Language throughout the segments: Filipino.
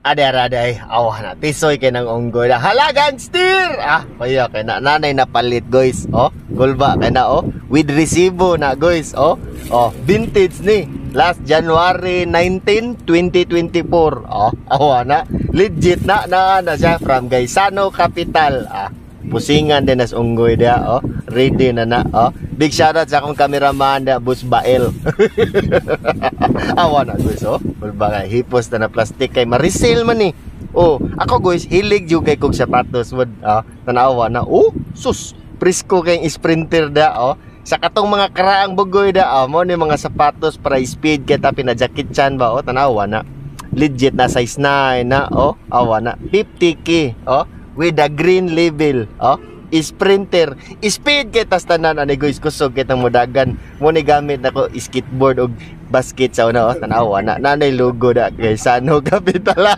Aday, awa na, tisoy kay ng unggoy na. Hala, gangster! Kaya kay na, nanay na palit, guys. Gulba kay na, with resibo na, guys. Vintage ni. Last January 19, 2024. Awa na. Legit na siya from Gaisano Capital. Pusingan din as unggoy dia, ready na. Big shoutout sa akong cameraman da, Bus Bael. Awa na, guys, Bulba kay hipos na plastic kay ma-resale man ni. Ako, guys, hilig jud kay kog sapatos wad. Tanawa na. Sus, presko kay sprinter da, sa katong mga karaang bugoy da, mo ni mga sapatos para speed kay tapi na jacket chan ba, tanawa na. Legit na size 9 na, awa na. 50K, with a green label, sprinter, speed kay tas tanan ani, guys, kusog kitang mudagan mo ni gamit nako skateboard og basket sa una, tanawa na nanay logo da Gaisano Capital.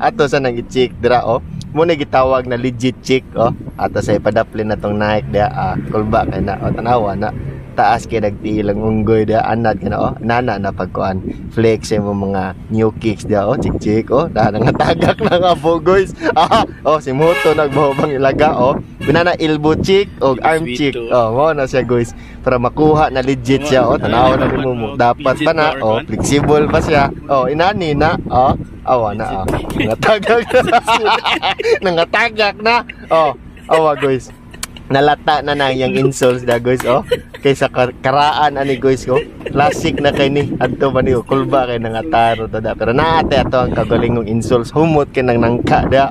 Ato sa nang i-check dira, mo ni gitawag na legit check, ato sa ipadaplin na tong Nike da, kulba kay na, tanawa na taas kay nagtiilang unggoy da, anad ka na, nana na pagkuan flex mo mga new kicks da, chik da nangatagak na nga po, guys. Si Moto nagbahobang ilaga, binana elbow check o arm check, mo na siya, guys, para makuha na legit siya, tanaw na mo dapat pa na, flexible pa siya, inani na, awa na, nangatagak na, awa, guys, nalata na yung insoles da, guys, kaysa karaan ani, guys, classic na kay ni adto man ni kulba kay nangataro to da, pero naate ato ang kagalingong insoles humot kay nang nangka da,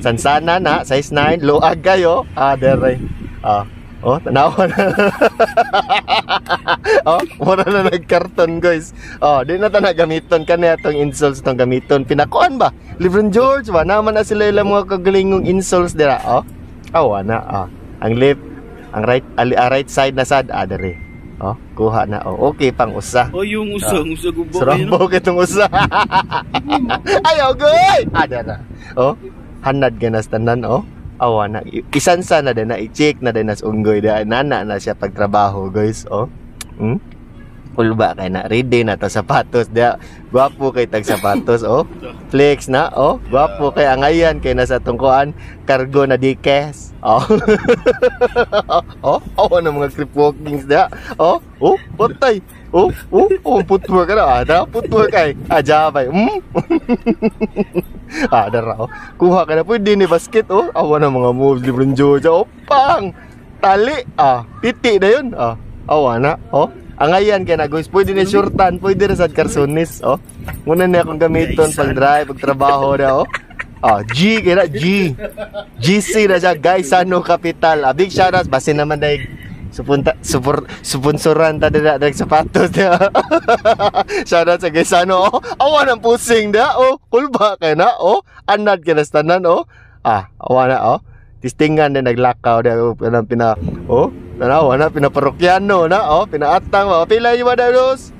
sansana na size 9 luag kayo, dere, tanawa na. Mura na nagkarton, guys. Di na ta gamiton kani atong insoles tong gamiton pinakuan ba Lebron George ba naman na sila ilang mga kagalingong insoles dira, awa na, ang left, ang right side na sad, dere, kuha na, okay pang usa, yung usa gubo sarabo kitong usa. Ayaw, goy, dere, hanad ganas tanan, awa na, isansa na din na i-check na din as unggoy da, nana na siya pagtrabaho, guys, Ulba kay na, ready na to sapatos da, gwapo kay tag sapatos, flex na, gwapo kay angayan kay nasa tungkuan cargo na dikes, awa na mga creep walkings da, potay, putwa ka na, putwa kay ajabay, dara, kuha ka na, pwede ni basket, awa na mga moves Lebron George, pang tali, piti na yun, awa na, angayan kay na, guys, pwede ni shortan, pwede rin sa karsonis, muna na akong gamiton pag drive, pag trabaho na, G kay na, GC na siya, Gaisano Capital, big shoutout, basin naman dahil sponsoran ta na sapatos na. Shoutout sa Gaisano, awa ng pusing na, kulba kay na, anad kay na stanan, awa na, tistingan na naglakaw na, tanawa na, pinaparokyano na, pinaatang, pila yung madalos.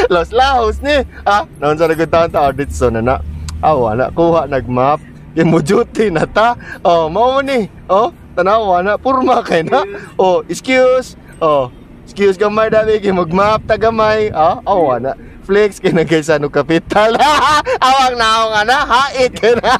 Los lahos ni, naon sa nagutang ta, dito na, awa na, kuha, nagmap, yung duty na ta, mao ni, tanawa na, purma kay na, excuse gamay dami, magmap, tagamay, awa na, flex kay na Gaisano Capital. Awang naong hait kay na.